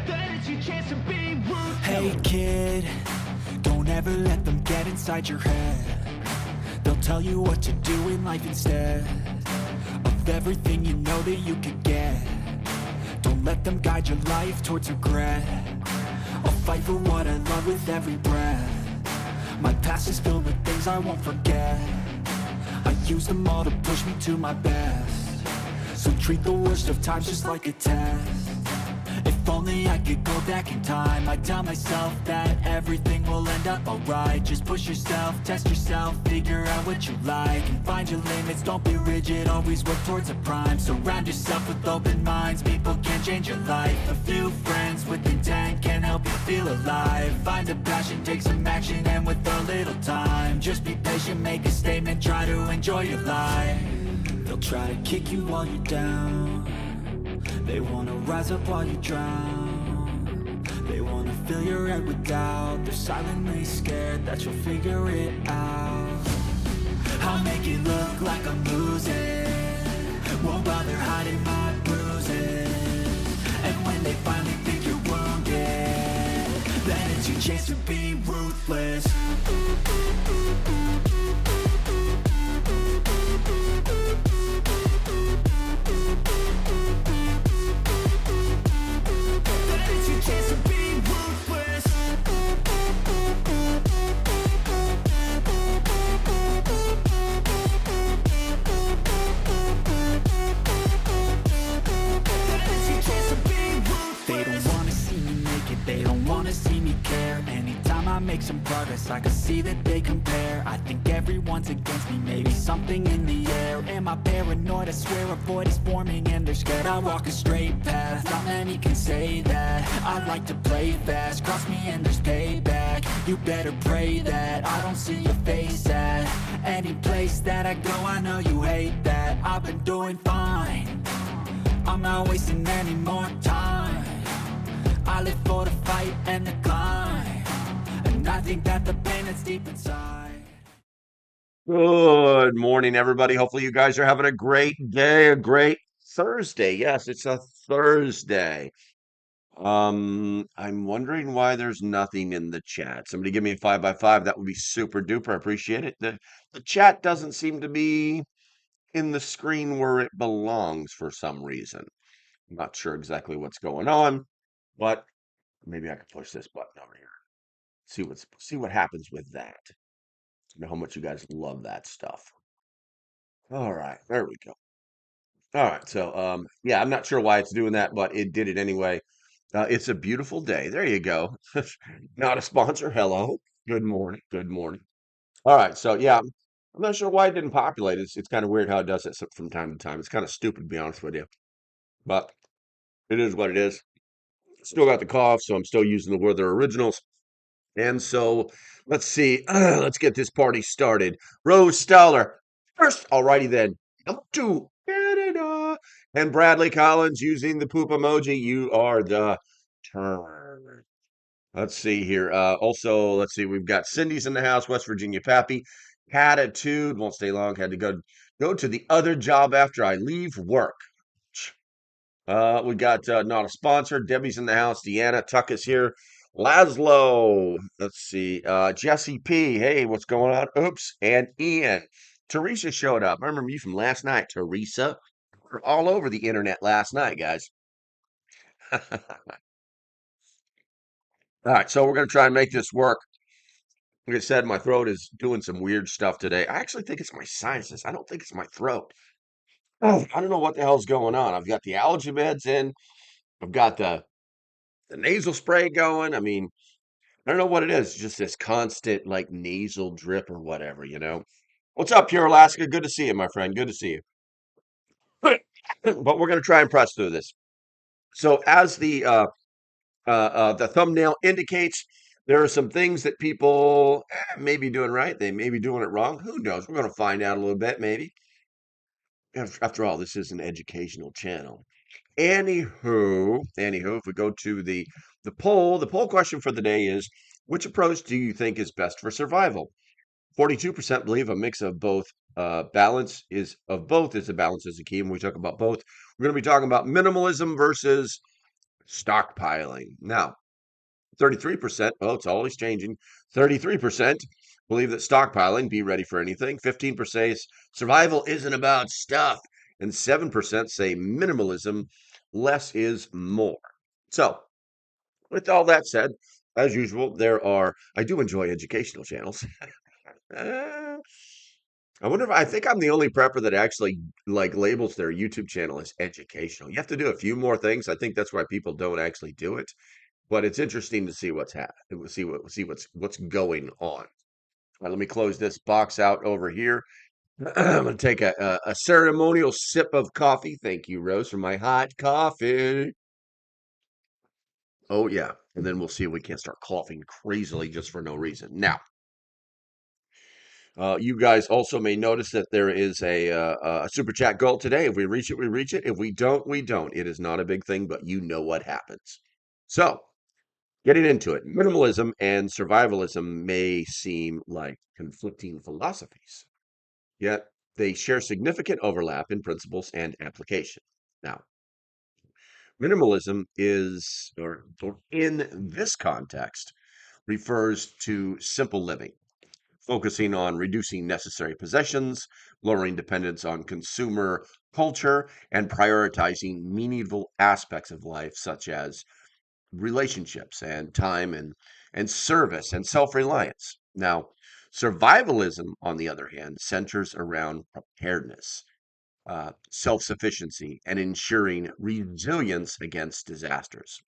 Then it's your chance to be ruthless. Hey kid, don't ever let them get inside your head. They'll tell you what to do in life instead of everything you know that you could get. Don't let them guide your life towards regret. I'll fight for what I love with every breath. My past is filled with things I won't forget. I use them all to push me to my best. So treat the worst of times just like a test. If only I could go back in time, I'd tell myself that everything will end up alright. Just push yourself, test yourself, figure out what you like, and find your limits, don't be rigid, always work towards a prime. Surround yourself with open minds, people can change your life. A few friends with intent can help you feel alive. Find a passion, take some action, and with a little time, just be patient, make a statement, try to enjoy your life. They'll try to kick you while you're down. They wanna rise up while you drown. They wanna fill your head with doubt. They're silently scared that you'll figure it out. I'll make it look like I'm losing. Won't bother hiding my bruises. And when they finally think you're wounded, then it's your chance to be ruthless. They don't wanna see me care. Anytime I make some progress, I can see that they compare. I think everyone's against me, maybe something in the air. Am I paranoid? I swear a void is forming and they're scared. I walk a straight path, not many can say that. I like to play fast, cross me and there's payback. You better pray that I don't see your face at any place that I go. I know you hate that. I've been doing fine, I'm not wasting any more time. I live for the fight and the climb, and I think that the pain that's deep inside. Good morning, everybody. Hopefully you guys are having a great day, a great Thursday. Yes, it's a Thursday. I'm wondering why there's nothing in the chat. Somebody give me a 5x5. That would be super duper. I appreciate it. The chat doesn't seem to be in the screen where it belongs for some reason. I'm not sure exactly what's going on, but maybe I can push this button over here. See what happens with that. I know how much you guys love that stuff. All right, there we go. All right, so yeah, I'm not sure why it's doing that, but it did it anyway. It's a beautiful day. There you go. Not a sponsor. Hello. Good morning. Good morning. All right, so yeah, I'm not sure why it didn't populate. It's kind of weird how it does it from time to time. It's kind of stupid, to be honest with you, but it is what it is. Still got the cough, so I'm still using the Werther Originals. And so let's see. Let's get this party started. Rose Stoller first. Alrighty then. Number 2. Canada. And Bradley Collins using the poop emoji. You are the turn. Let's see here. Also, let's see. We've got Cindy's in the house. West Virginia Pappy. Attitude. Won't stay long. Had to go to the other job after I leave work. We got not a sponsor. Debbie's in the house. Deanna Tuck is here. Laszlo. Let's see. Jesse P. Hey, what's going on? Oops. And Ian. Teresa showed up. I remember you from last night, Teresa. We're all over the internet last night, guys. All right, so we're going to try and make this work. Like I said, my throat is doing some weird stuff today. I actually think it's my sinuses. I don't think it's my throat. Oh, I don't know what the hell's going on. I've got the allergy meds in. I've got the nasal spray going. I mean, I don't know what it is. Just this constant like nasal drip or whatever, you know. What's up, Pure Alaska? Good to see you, my friend. Good to see you. But we're gonna try and press through this. So as the thumbnail indicates, there are some things that people may be doing right. They may be doing it wrong. Who knows? We're gonna find out a little bit, maybe. After all, this is an educational channel. Anywho, if we go to the poll question for the day is, which approach do you think is best for survival? 42% believe a mix of both balance is of both is a balance is the key. When we talk about both, we're going to be talking about minimalism versus stockpiling. Now, 33%, oh, it's always changing. 33% believe that stockpiling, be ready for anything. 15% say survival isn't about stuff. And 7% say minimalism, less is more. So, with all that said, as usual, I do enjoy educational channels. Uh, I wonder if I think I'm the only prepper that actually like labels their YouTube channel as educational. You have to do a few more things. I think that's why people don't actually do it. But it's interesting to see what's happening. What's going on. Let me close this box out over here. I'm gonna take a ceremonial sip of coffee. Thank you, Rose, for my hot coffee. Oh yeah, and then we'll see if we can't start coughing crazily just for no reason. Now, you guys also may notice that there is a super chat goal today. If we reach it, we reach it. If we don't, we don't. It is not a big thing, but you know what happens. So, getting into it, minimalism and survivalism may seem like conflicting philosophies, yet they share significant overlap in principles and application. Now, minimalism or in this context, refers to simple living, focusing on reducing necessary possessions, lowering dependence on consumer culture, and prioritizing meaningful aspects of life, such as relationships and time and service and self-reliance. Now, survivalism, on the other hand, centers around preparedness, self-sufficiency, and ensuring resilience against disasters.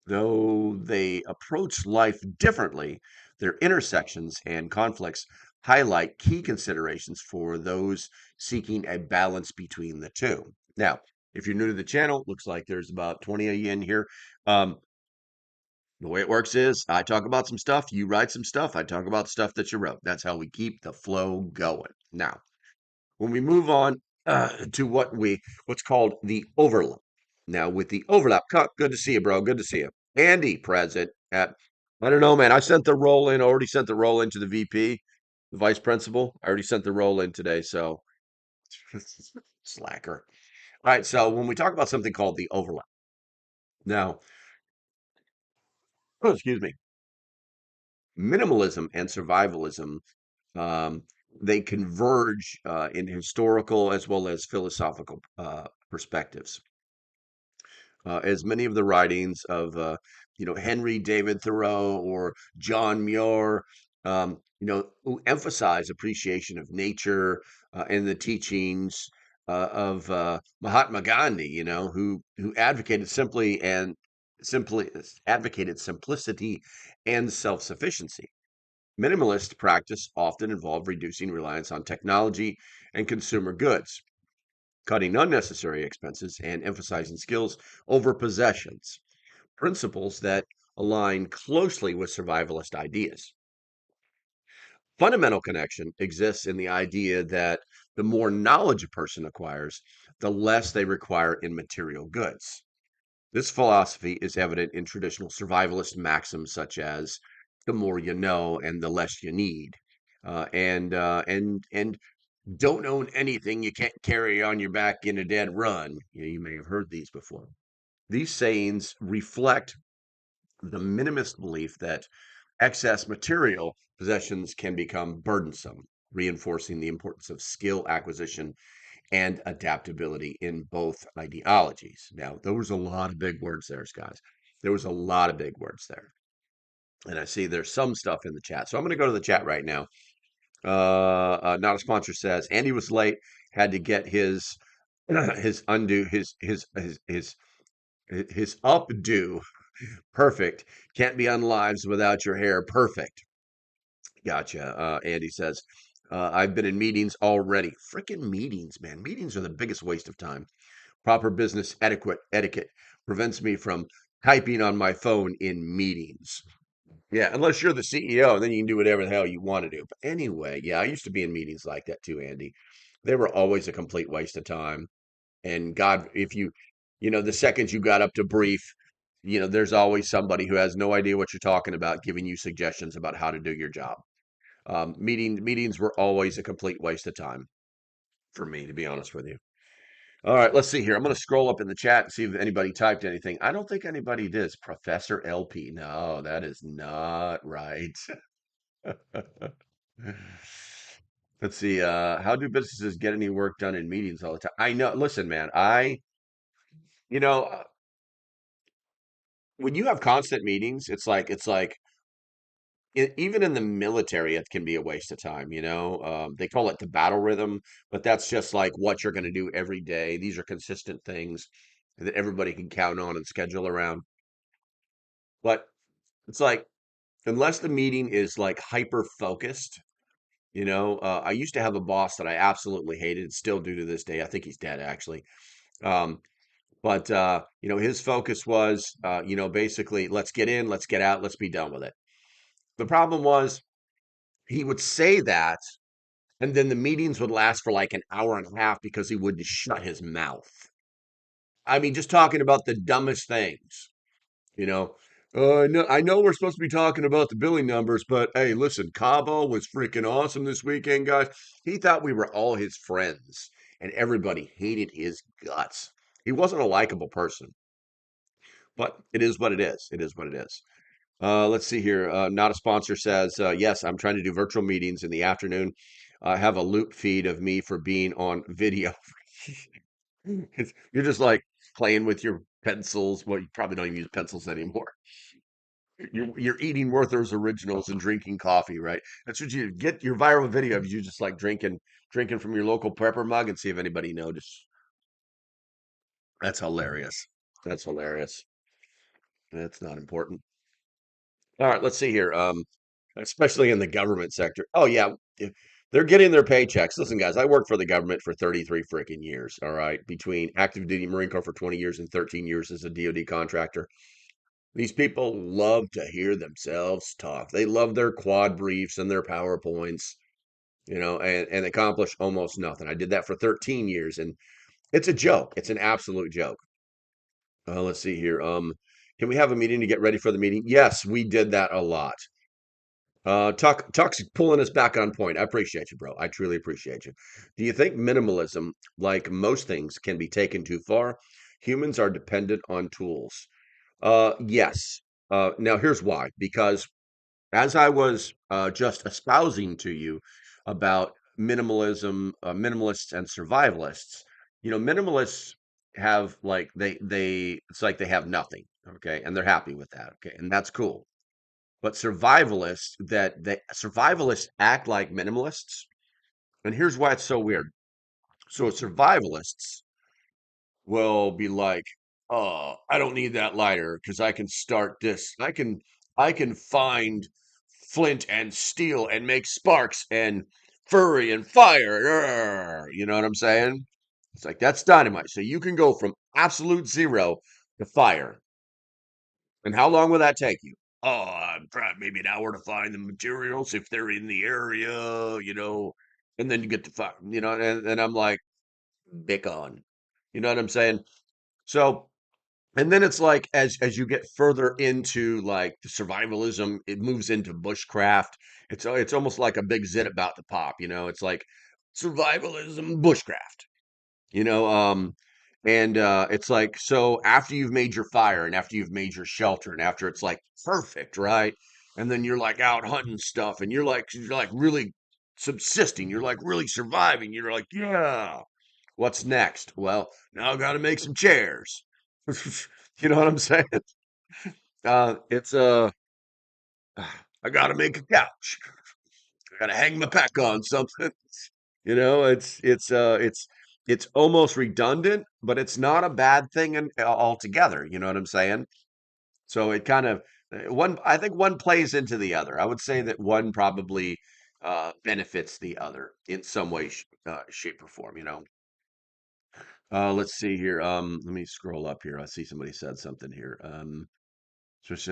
Though they approach life differently, their intersections and conflicts highlight key considerations for those seeking a balance between the two. Now, if you're new to the channel, looks like there's about 20 of you in here. The way it works is I talk about some stuff, you write some stuff, I talk about stuff that you wrote. That's how we keep the flow going. Now, when we move on to what's called the overlap. Now, with the overlap, good to see you, bro. Good to see you. Andy, present. I don't know, man. I sent the roll in, already sent the roll in to the VP, the vice principal. I already sent the roll in today, so slacker. All right, so when we talk about something called the overlap, now, oh, excuse me, minimalism and survivalism, um, they converge in historical as well as philosophical perspectives. As many of the writings of Henry David Thoreau or John Muir, who emphasize appreciation of nature and the teachings of Mahatma Gandhi, who simply advocated simplicity and self-sufficiency. Minimalist practice often involved reducing reliance on technology and consumer goods, cutting unnecessary expenses, and emphasizing skills over possessions, principles that align closely with survivalist ideas. Fundamental connection exists in the idea that the more knowledge a person acquires, the less they require in material goods. This philosophy is evident in traditional survivalist maxims such as the more you know and the less you need. And don't own anything you can't carry on your back in a dead run. You may have heard these before. These sayings reflect the minimalist belief that excess material possessions can become burdensome, reinforcing the importance of skill acquisition and adaptability in both ideologies. Now, there was a lot of big words there, guys. There was a lot of big words there. And I see there's some stuff in the chat. So I'm going to go to the chat right now. Not a sponsor says Andy was late, had to get his undo his updo perfect. Can't be on lives without your hair perfect. Gotcha. Andy says, I've been in meetings already. Freaking meetings, man. Meetings are the biggest waste of time. Proper business etiquette prevents me from typing on my phone in meetings. Yeah, unless you're the CEO, then you can do whatever the hell you want to do. But anyway, yeah, I used to be in meetings like that too, Andy. They were always a complete waste of time. And God, if the second you got up to brief, there's always somebody who has no idea what you're talking about, giving you suggestions about how to do your job. Meetings were always a complete waste of time for me, to be honest with you. All right, let's see here. I'm going to scroll up in the chat and see if anybody typed anything. I don't think anybody did. Professor LP. No, that is not right. Let's see. How do businesses get any work done in meetings all the time? I know. Listen, man, you know, uh, when you have constant meetings, it's like even in the military, it can be a waste of time. They call it the battle rhythm, but that's just like what you're going to do every day. These are consistent things that everybody can count on and schedule around. But it's like, unless the meeting is like hyper focused, I used to have a boss that I absolutely hated, still do to this day. I think he's dead actually. Um, but his focus was, basically, let's get in, let's get out, let's be done with it. The problem was he would say that, and then the meetings would last for like an hour and a half because he wouldn't shut his mouth. I mean, just talking about the dumbest things. You know, I know we're supposed to be talking about the billing numbers, but hey, listen, Cabo was freaking awesome this weekend, guys. He thought we were all his friends, and everybody hated his guts. He wasn't a likable person, but it is what it is. It is what it is. Let's see here. Not a sponsor says, yes, I'm trying to do virtual meetings in the afternoon. I have a loop feed of me for being on video. You're just like playing with your pencils. Well, you probably don't even use pencils anymore. You're eating Werther's originals and drinking coffee, right? That's what you get your viral video of you just like drinking from your local prepper mug and see if anybody noticed. That's hilarious. That's hilarious. That's not important. All right, let's see here. Especially in the government sector. Oh yeah, they're getting their paychecks. Listen, guys, I worked for the government for 33 freaking years. All right, between active duty Marine Corps for 20 years and 13 years as a DoD contractor. These people love to hear themselves talk. They love their quad briefs and their PowerPoints, and accomplish almost nothing. I did that for 13 years, and it's a joke. It's an absolute joke. Let's see here. Can we have a meeting to get ready for the meeting? Yes, we did that a lot. Tuck's pulling us back on point. I appreciate you, bro. I truly appreciate you. Do you think minimalism, like most things, can be taken too far? Humans are dependent on tools. Yes. Now here's why. Because as I was just espousing to you about minimalism, minimalists and survivalists, minimalists have like they it's like they have nothing, okay, and they're happy with that, okay, and that's cool. But survivalists act like minimalists, and here's why it's so weird. So survivalists will be like, "Oh, I don't need that lighter because I can start this. I can find flint and steel and make sparks and furry and fire." You know what I'm saying? It's like that's dynamite. So you can go from absolute zero to fire. And how long will that take you? Oh, probably maybe an hour to find the materials if they're in the area. And then you get to fire, and I'm like, "Bick on." You know what I'm saying? So, and then it's like as you get further into like the survivalism, it moves into bushcraft. It's almost like a big zit about to pop. It's like survivalism, bushcraft. You know, um, and it's like so after you've made your fire and after you've made your shelter and after it's like perfect, right? And then you're like out hunting stuff and you're like really subsisting. You're like really surviving. You're like, yeah. What's next? Well, now I got to make some chairs. You know what I'm saying? It's I got to make a couch. I got to hang my pack on something. It's almost redundant, but it's not a bad thing altogether. You know what I'm saying? So it kind of one. I think one plays into the other. I would say that one probably benefits the other in some way, shape, or form. Let's see here. Let me scroll up here. I see somebody said something here. Let's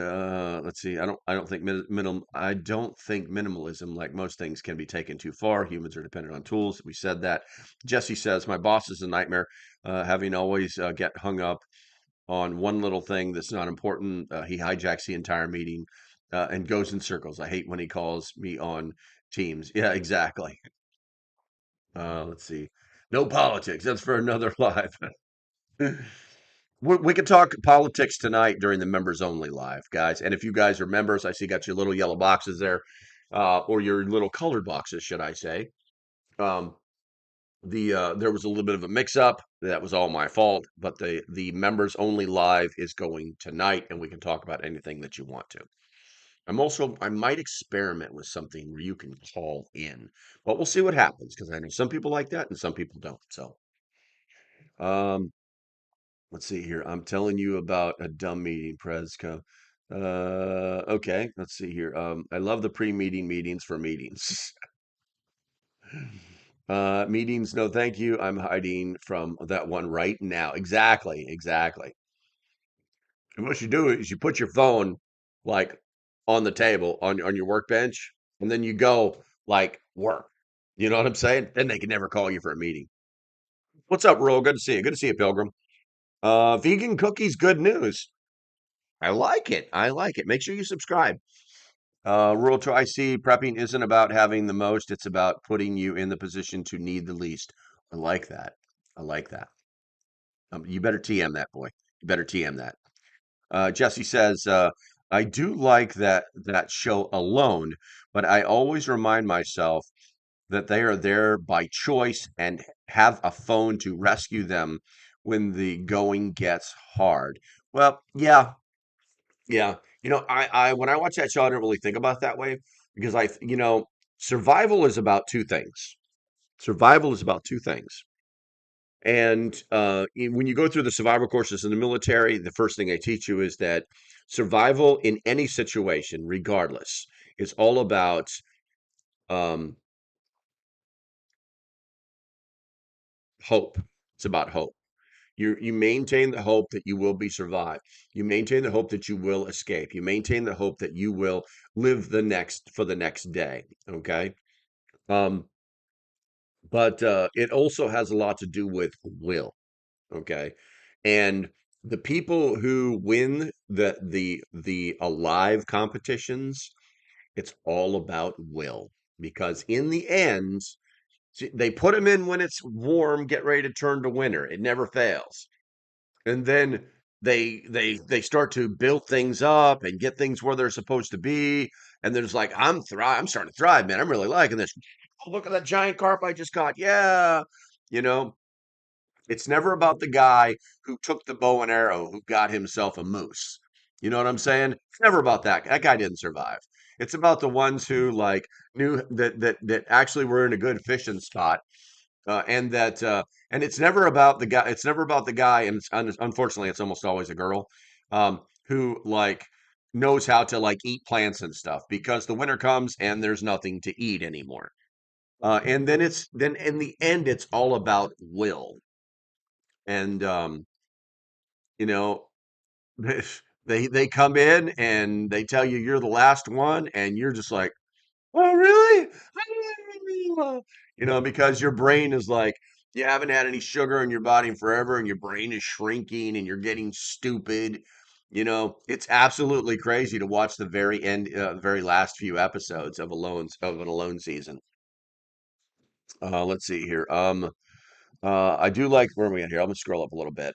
see. I don't think minimalism, like most things, can be taken too far. Humans are dependent on tools. We said that. Jesse says my boss is a nightmare. Having always get hung up on one little thing that's not important. He hijacks the entire meeting and goes in circles. I hate when he calls me on teams. Yeah, exactly. Let's see. No politics. That's for another live. We could talk politics tonight during the members only live, guys. And if you guys are members, I see you got your little yellow boxes there, or your little colored boxes, should I say? Um, there was a little bit of a mix up. That was all my fault. But the members only live is going tonight, and we can talk about anything that you want to. I might experiment with something where you can call in, but we'll see what happens because I know some people like that and some people don't. So, um, let's see here. I'm telling you about a dumb meeting, Presco. Okay, let's see here. I love the pre-meeting meetings for meetings. Meetings, no, thank you. I'm hiding from that one right now. Exactly, exactly. And what you do is you put your phone like on the table on your workbench, and then you go like work. You know what I'm saying? Then they can never call you for a meeting. What's up, Ro? Good to see you. Good to see you, Pilgrim. Vegan cookies, good news. I like it. I like it. Make sure you subscribe. Rural Tri C prepping isn't about having the most, it's about putting you in the position to need the least. I like that. I like that. You better TM that boy. You better TM that. Jesse says, I do like that show alone, but I always remind myself that they are there by choice and have a phone to rescue them when the going gets hard. Well, yeah, yeah. I when I watch that show, I don't really think about it that way because survival is about two things. Survival is about two things. And when you go through the survival courses in the military, the first thing they teach you is that survival in any situation, regardless, is all about um, hope. It's about hope. You maintain the hope that you will be survived. You maintain the hope that you will escape. You maintain the hope that you will live the next day. Okay. Um, but it also has a lot to do with will. Okay. And the people who win the alive competitions, it's all about will. Because in the end, they put them in when it's warm, get ready to turn to winter. It never fails. And then they start to build things up and get things where they're supposed to be. And there's like, I'm starting to thrive, man. I'm really liking this. Oh, look at that giant carp I just caught. Yeah. You know, it's never about the guy who took the bow and arrow who got himself a moose. You know what I'm saying? It's never about that. That guy didn't survive. It's about the ones who like knew that actually were in a good fishing spot, and it's never about the guy. It's never about the guy, and unfortunately, it's almost always a girl, who like knows how to like eat plants and stuff because the winter comes and there's nothing to eat anymore. And then in the end, it's all about will. And you know, they come in and they tell you you're the last one, and you're just like, oh, really? Because your brain is like, you haven't had any sugar in your body in forever, and your brain is shrinking, and you're getting stupid. It's absolutely crazy to watch the very end, very last few episodes of an Alone season. Let's see here. I do like where are we at here? I'm gonna scroll up a little bit.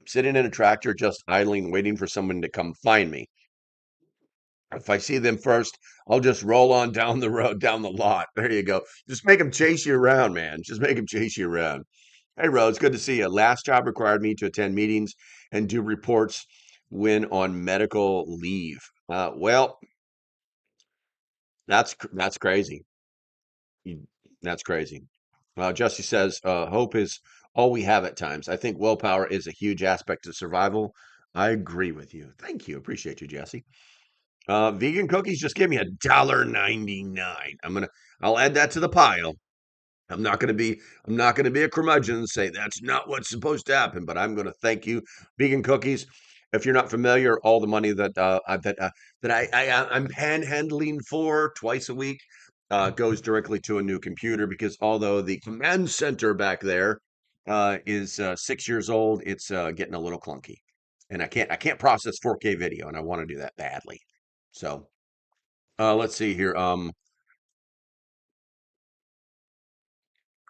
Sitting in a tractor, just idling, waiting for someone to come find me. If I see them first, I'll just roll on down the road, down the lot. There you go. Just make them chase you around, man. Just make them chase you around. Hey, Rose, good to see you. Last job required me to attend meetings and do reports when on medical leave. Well, that's crazy. You- That's crazy. Jesse says, hope is all we have at times. I think willpower is a huge aspect of survival. I agree with you. Thank you. Appreciate you, Jesse. Vegan cookies just give me $1.99. I'll add that to the pile. I'm not gonna be a curmudgeon and say that's not what's supposed to happen, but I'm gonna thank you. Vegan cookies. If you're not familiar, all the money I'm panhandling for twice a week goes directly to a new computer because although the command center back there is 6 years old, it's getting a little clunky. and I can't process 4K video, and I want to do that badly. So let's see here.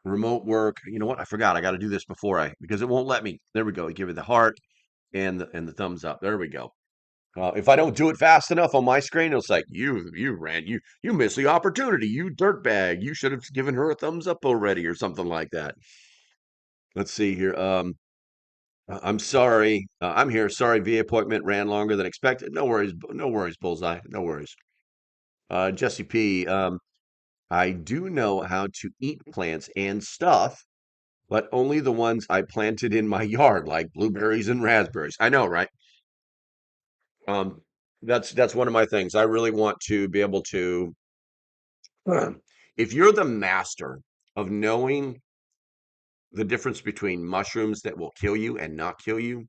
Remote work. You know what? I forgot. I got to do this before because it won't let me. There we go. Give it the heart and the thumbs up. There we go. If I don't do it fast enough on my screen, it's like you missed the opportunity, you dirtbag. You should have given her a thumbs up already or something like that. Let's see here. I'm sorry. I'm here. Sorry, VA appointment ran longer than expected. No worries. No worries, Bullseye. No worries. Jesse P. I do know how to eat plants and stuff, but only the ones I planted in my yard, like blueberries and raspberries. I know, right? Um, that's one of my things. I really want to be able to. If you're the master of knowing the difference between mushrooms that will kill you and not kill you,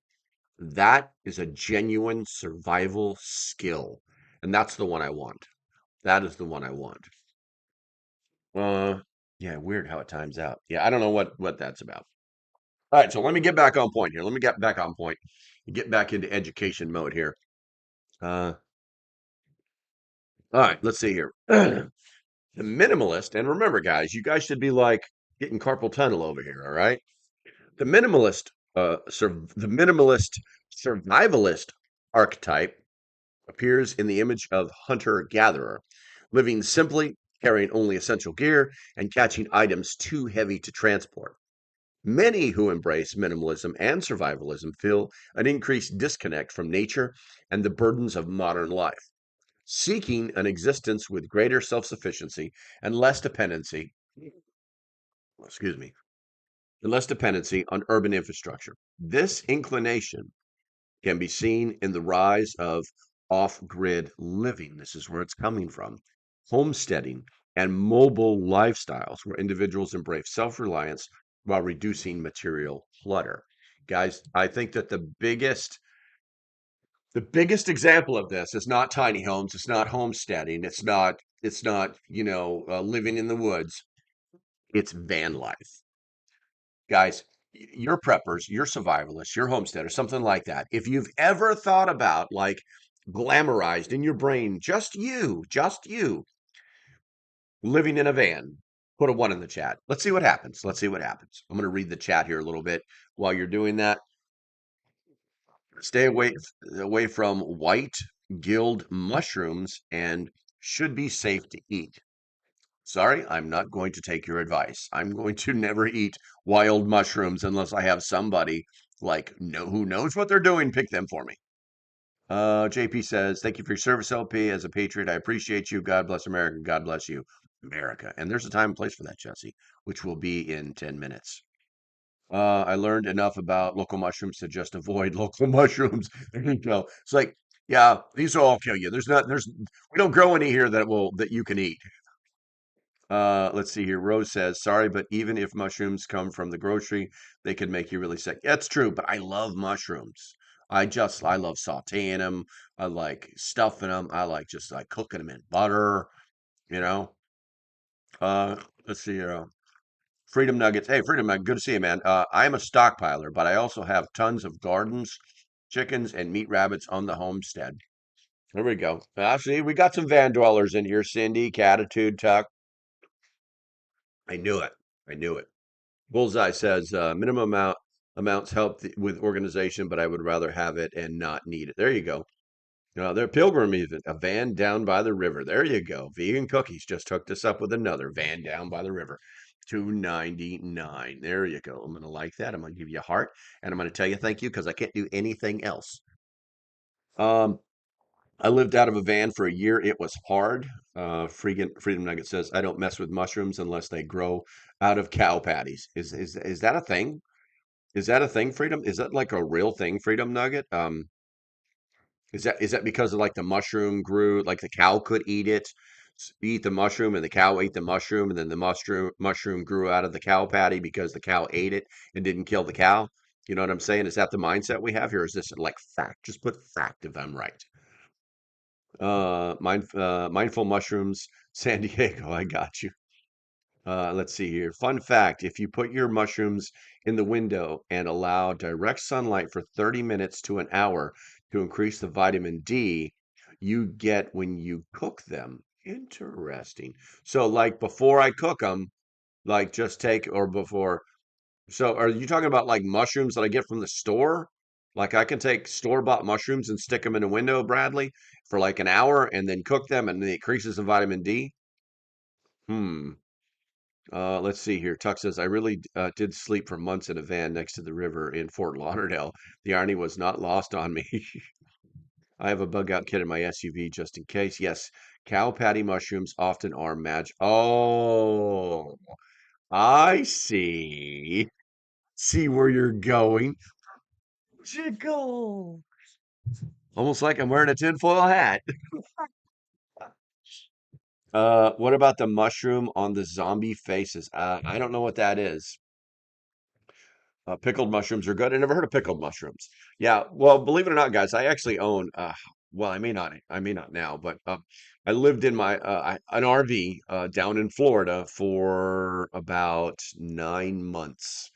that is a genuine survival skill. And that's the one I want. That is the one I want. Uh, yeah, weird how it times out. Yeah, I don't know what that's about. All right, so let me get back on point here. Let me get back on point and get back into education mode here. Uh, all right, let's see here. The minimalist, and remember, guys, you guys should be like getting carpal tunnel over here. All right, the minimalist survivalist archetype appears in the image of hunter-gatherer, living simply, carrying only essential gear, and catching items too heavy to transport. Many who embrace minimalism and survivalism feel an increased disconnect from nature and the burdens of modern life, seeking an existence with greater self-sufficiency and less dependency, excuse me, and less dependency on urban infrastructure. This inclination can be seen in the rise of off-grid living. This is where it's coming from. Homesteading and mobile lifestyles where individuals embrace self-reliance while reducing material clutter. Guys, I think that the biggest example of this is not tiny homes, it's not homesteading, it's not living in the woods. It's van life. Guys, you're preppers, you're survivalists, you're homesteaders, something like that. If you've ever thought about like glamorized in your brain, just you living in a van, put a one in the chat. Let's see what happens. Let's see what happens. I'm going to read the chat here a little bit while you're doing that. Stay away from white gilled mushrooms and should be safe to eat. Sorry, I'm not going to take your advice. I'm going to never eat wild mushrooms unless I have somebody who knows what they're doing pick them for me. JP says, "Thank you for your service, LP. As a patriot, I appreciate you. God bless America. God bless you, America." And there's a time and place for that, Jesse, which will be in 10 minutes. I learned enough about local mushrooms to just avoid local mushrooms. There you go. It's like, yeah, these will all kill you. We don't grow any here that you can eat. Let's see here. Rose says, "Sorry, but even if mushrooms come from the grocery, they could make you really sick." That's true, but I love mushrooms. I love sauteing them. I like stuffing them. I like just like cooking them in butter, you know. Let's see here. Freedom Nuggets. Hey, Freedom Nugget, good to see you, man. I am a stockpiler, but I also have tons of gardens, chickens, and meat rabbits on the homestead. There we go. Actually, we got some van dwellers in here. Cindy, Catitude, Tuck. I knew it. I knew it. Bullseye says minimum amounts help with organization, but I would rather have it and not need it. There you go. They're pilgrim even a van down by the river. There you go. Vegan cookies just hooked us up with another van down by the river. 299. There you go. I'm gonna like that. I'm gonna give you a heart, and I'm gonna tell you thank you because I can't do anything else. Um, I lived out of a van for a year. It was hard. Freedom Nugget says, "I don't mess with mushrooms unless they grow out of cow patties." Is that a thing? Is that a thing, Freedom? Is that like a real thing, Freedom Nugget? Is that because of like the mushroom grew, like the cow could eat the mushroom, and the cow ate the mushroom, and then the mushroom grew out of the cow patty because the cow ate it and didn't kill the cow? You know what I'm saying? Is that the mindset we have here? Is this like fact? Just put fact if I'm right. Mindful mushrooms, San Diego. I got you. Let's see here. Fun fact, if you put your mushrooms in the window and allow direct sunlight for 30 minutes to an hour to increase the vitamin D you get when you cook them. Interesting. So, like before I cook them, like just take or before. So, are you talking about like mushrooms that I get from the store? Like I can take store-bought mushrooms and stick them in a window, Bradley, for like an hour and then cook them and it increases the vitamin D? Hmm. Let's see here. Tuck says, I really did sleep for months in a van next to the river in Fort Lauderdale. The irony was not lost on me. I have a bug out kit in my SUV just in case. Yes, cow patty mushrooms often are magic. Oh, I see. See where you're going. Jiggle. Almost like I'm wearing a tinfoil hat. What about the mushroom on the zombie faces? I don't know what that is. Pickled mushrooms are good. I never heard of pickled mushrooms. Yeah, well, believe it or not, guys, I actually own. Well, I may not now, but I lived in an RV down in Florida for about 9 months.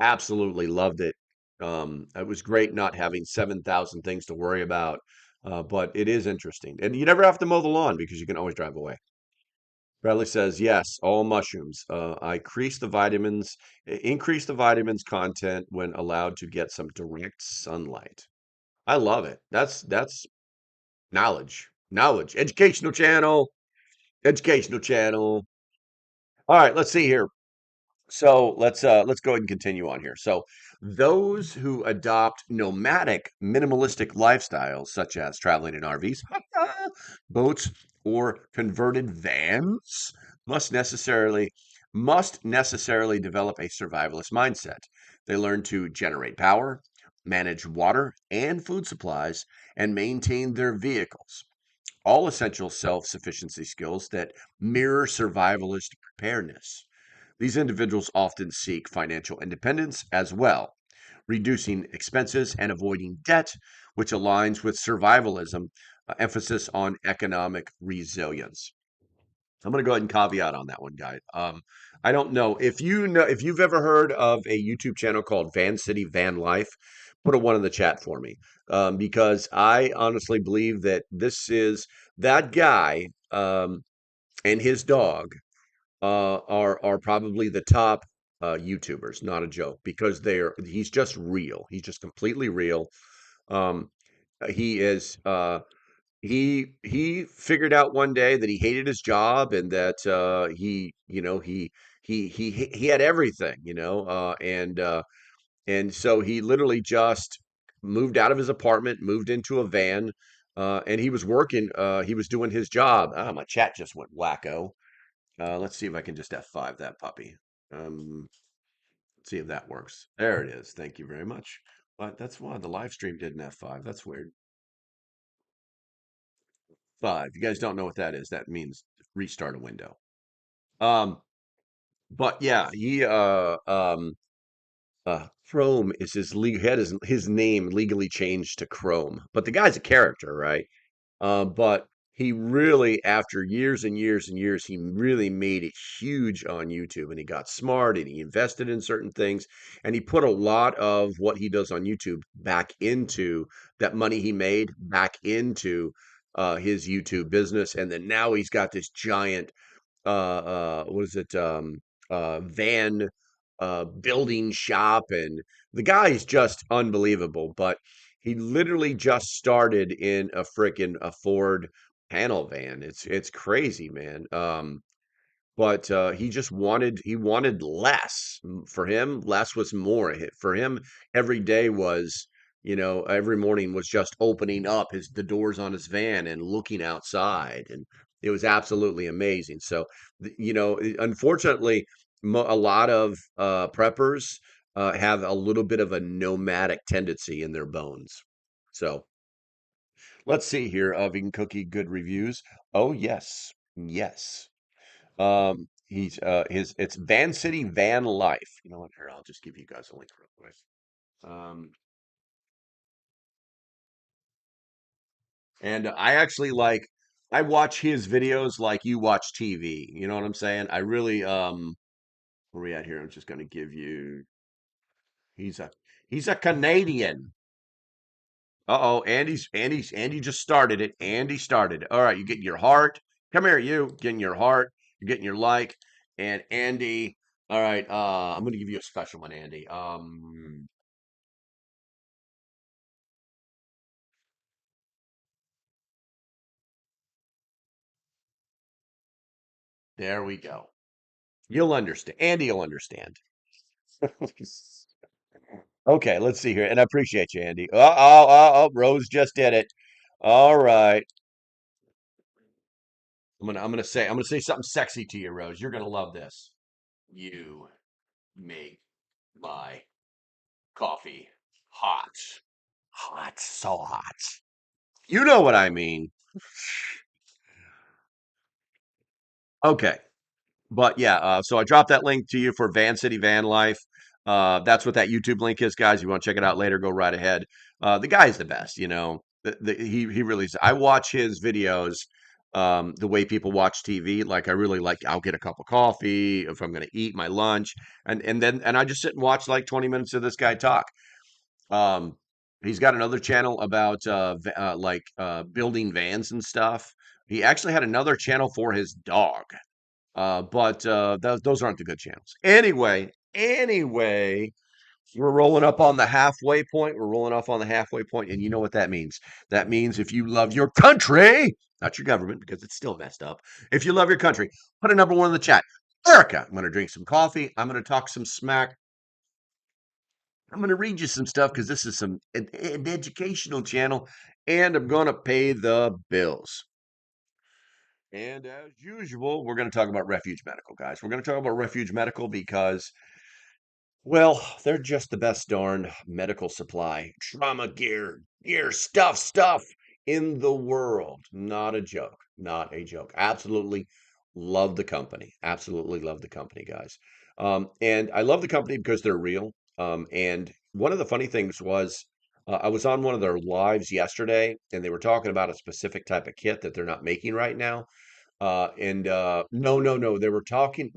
Absolutely loved it. It was great not having 7,000 things to worry about, but it is interesting, and you never have to mow the lawn because you can always drive away. Bradley says, yes, all mushrooms. I increase the vitamins content when allowed to get some direct sunlight. I love it. That's knowledge. Knowledge. Educational channel. All right, let's see here. So let's go ahead and continue on here. So those who adopt nomadic minimalistic lifestyles, such as traveling in RVs, boats, or converted vans, must necessarily must necessarily develop a survivalist mindset. They learn to generate power, manage water and food supplies, and maintain their vehicles. All essential self-sufficiency skills that mirror survivalist preparedness. These individuals often seek financial independence as well, reducing expenses and avoiding debt, which aligns with survivalism, emphasis on economic resilience. I'm going to go ahead and caveat on that one, guys. I don't know if you've ever heard of a YouTube channel called Van City Van Life. Put a one in the chat for me, because I honestly believe that this is that guy and his dog are probably the top YouTubers. Not a joke, because he's just real. He's just completely real. Um, he is. He figured out one day that he hated his job and that he had everything, and so he literally just moved out of his apartment, moved into a van, and he was working. He was doing his job. Ah, my chat just went wacko. Let's see if I can just F5 that puppy. Um, let's see if that works. There it is. Thank you very much. But that's why the live stream didn't F5. That's weird. Five. You guys don't know what that is. That means restart a window. Um, but yeah, Chrome is had his name legally changed to Chrome. But the guy's a character, right? But he really, after years and years and years, he really made it huge on YouTube, and he got smart and he invested in certain things, and he put a lot of what he does on YouTube back into that money he made back into his YouTube business. And then now he's got this giant what is it van building shop, and the guy is just unbelievable. But he literally just started in a freaking a Ford panel van. It's crazy, man. But he wanted less. For him, less was more. For him, every day was, every morning was just opening up the doors on his van and looking outside, and it was absolutely amazing. So, unfortunately, a lot of preppers have a little bit of a nomadic tendency in their bones. So let's see here. Vegan Cookie, good reviews. Oh yes, yes. He's his it's Van City Van Life. You know what? Here, I'll just give you guys a link real quick. Um, and I actually like I watch his videos like you watch TV. You know what I'm saying? I really where we at here? I'm just gonna give you he's a he's a Canadian. Uh-oh, Andy just started it. Andy started it. All right, you getting your heart. Come here, you getting your heart. You're getting your like. And Andy, all right, I'm gonna give you a special one, Andy. There we go. You'll understand. Andy will understand. Okay, let's see here. And I appreciate you, Andy. Rose just did it. All right. I'm gonna say something sexy to you, Rose. You're gonna love this. You make my coffee hot. Hot, so hot. You know what I mean. Okay. But yeah, so I dropped that link to you for Van City Van Life. That's what that YouTube link is, guys. You want to check it out later, go right ahead. The guy's the best, you know. He really is. I watch his videos the way people watch TV. Like I really like I'll get a cup of coffee if I'm gonna eat my lunch and I just sit and watch like 20 minutes of this guy talk. Um, he's got another channel about building vans and stuff. He actually had another channel for his dog. But those aren't the good channels. Anyway, we're rolling up on the halfway point. We're rolling off on the halfway point, and you know what that means. That means if you love your country, not your government, because it's still messed up. If you love your country, put a number one in the chat. Erica, I'm going to drink some coffee. I'm going to talk some smack. I'm going to read you some stuff because this is an educational channel, and I'm going to pay the bills. And as usual, we're going to talk about Refuge Medical, guys. We're going to talk about Refuge Medical because, well, they're just the best darn medical supply, trauma gear, stuff in the world. Not a joke. Not a joke. Absolutely love the company. Absolutely love the company, guys. And I love the company because they're real. And one of the funny things was, I was on one of their lives yesterday, and they were talking about a specific type of kit that they're not making right now. No, they were talking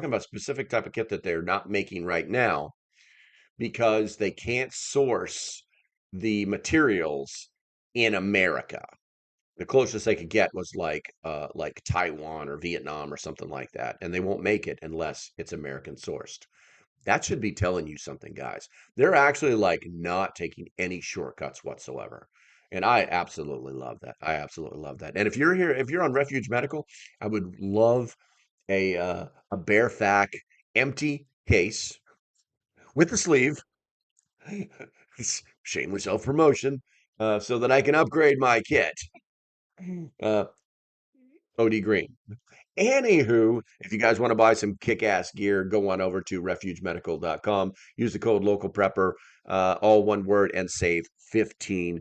about a specific type of kit that they're not making right now because they can't source the materials in America. The closest they could get was like Taiwan or Vietnam or something like that, and they won't make it unless it's American sourced. That should be telling you something, guys. They're actually like not taking any shortcuts whatsoever. And I absolutely love that. I absolutely love that. And if you're here, if you're on Refuge Medical, I would love a bare fac empty case with the sleeve. Shameless self promotion, so that I can upgrade my kit. Uh, OD Green. Anywho, if you guys want to buy some kick-ass gear, go on over to refugemedical.com. Use the code LocalPrepper, all one word, and save 15%.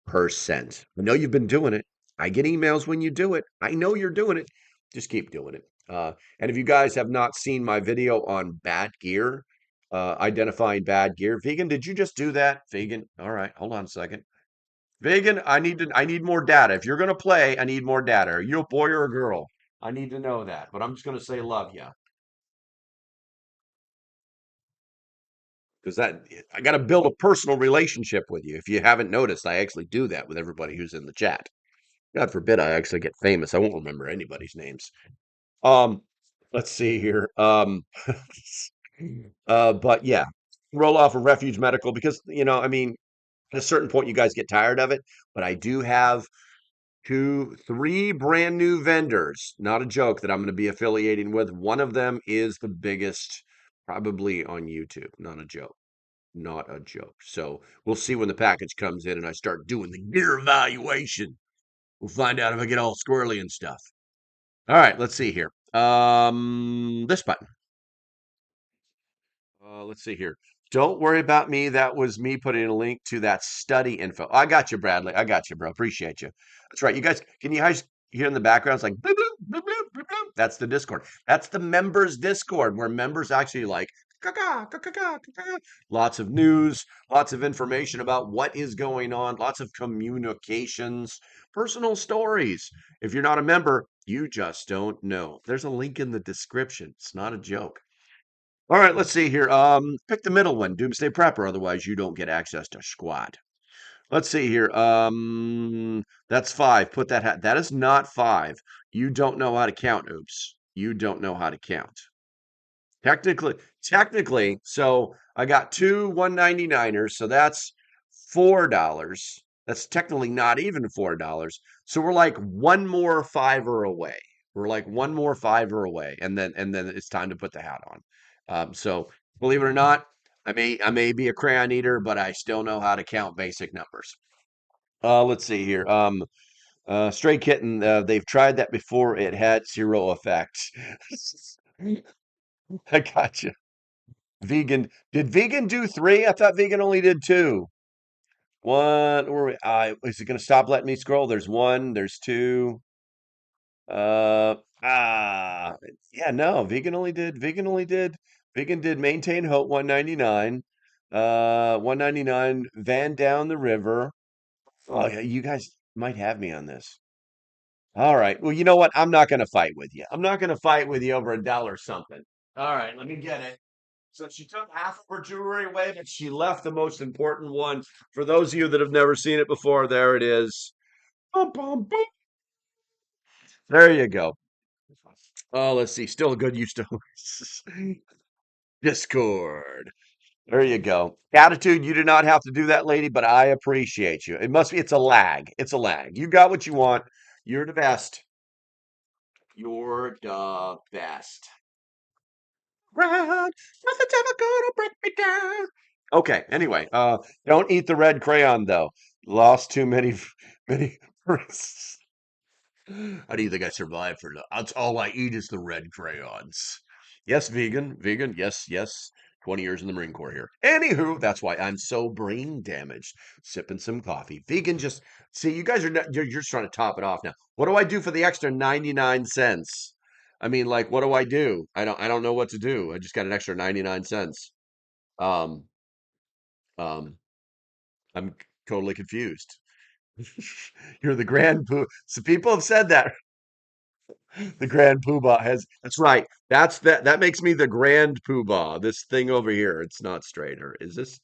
I know you've been doing it. I get emails when you do it. I know you're doing it. Just keep doing it. And if you guys have not seen my video on bad gear, identifying bad gear, Vegan, did you just do that? Vegan, all right, hold on a second. Vegan, I need more data. If you're gonna play, I need more data. Are you a boy or a girl? I need to know that. But I'm just gonna say love you. Because that I gotta build a personal relationship with you. If you haven't noticed, I actually do that with everybody who's in the chat. God forbid I actually get famous. I won't remember anybody's names. Um, let's see here. But yeah, roll off of Refuge Medical because I mean, at a certain point you guys get tired of it. But I do have three brand new vendors, not a joke, that I'm going to be affiliating with. One of them is the biggest, probably on YouTube. Not a joke. Not a joke. So we'll see when the package comes in and I start doing the gear evaluation. We'll find out if I get all squirrely and stuff. All right, let's see here. This button. Let's see here. Don't worry about me. That was me putting a link to that study info. I got you, Bradley. I got you, bro. Appreciate you. That's right. You guys, can you guys hear in the background? It's like bloop, bloop, bloop, bloop, bloop, bloop. That's the Discord. That's the members Discord where members actually like Lots of news, lots of information about what is going on, lots of communications, personal stories. If you're not a member, you just don't know. There's a link in the description. It's not a joke. All right, let's see here. Pick the middle one, Doomsday Prepper. Otherwise, you don't get access to squat. Let's see here. That's five. Put that hat. That is not five. You don't know how to count. Oops. You don't know how to count. Technically, so I got two 199ers, so that's $4. That's technically not even $4. So we're like one more fiver away. We're like one more fiver away, and then it's time to put the hat on. So believe it or not, I may be a crayon eater, but I still know how to count basic numbers. Let's see here. Stray Kitten, they've tried that before. It had zero effect. I got you. Vegan. Did vegan do three? I thought vegan only did two. One. Where we? Is it going to stop letting me scroll? There's one. There's two. Uh. Ah. Yeah. No. Vegan only did. Vegan only did. Vegan did maintain hope 199. 199. Van down the river. Oh yeah. You guys might have me on this. All right. Well, you know what? I'm not going to fight with you. I'm not going to fight with you over a dollar something. All right. Let me get it. So she took half of her jewelry away, but she left the most important one. For those of you that have never seen it before, there it is. Bum, bum, bum. There you go. Oh, let's see. Still a good use to Discord. There you go. Attitude, you did not have to do that, lady, but I appreciate you. It's a lag. It's a lag. You got what you want. You're the best. You're the best. Ground, nothing's ever gonna break me down. Okay, anyway, don't eat the red crayon though. Lost too many many friends. How do you think I survived for that? That's all I eat is the red crayons. Yes, vegan, yes, yes. 20 years in the Marine Corps here. Anywho, that's why I'm so brain damaged. Sipping some coffee. Vegan just see you guys are you're just trying to top it off now. What do I do for the extra 99 cents? I mean, like, what do I do? I don't know what to do. I just got an extra 99 cents. Um, um, I'm totally confused. You're the grand poo. So people have said that the grand poobah has. That's right. That makes me the grand poobah. This thing over here, it's not straight. Or is this?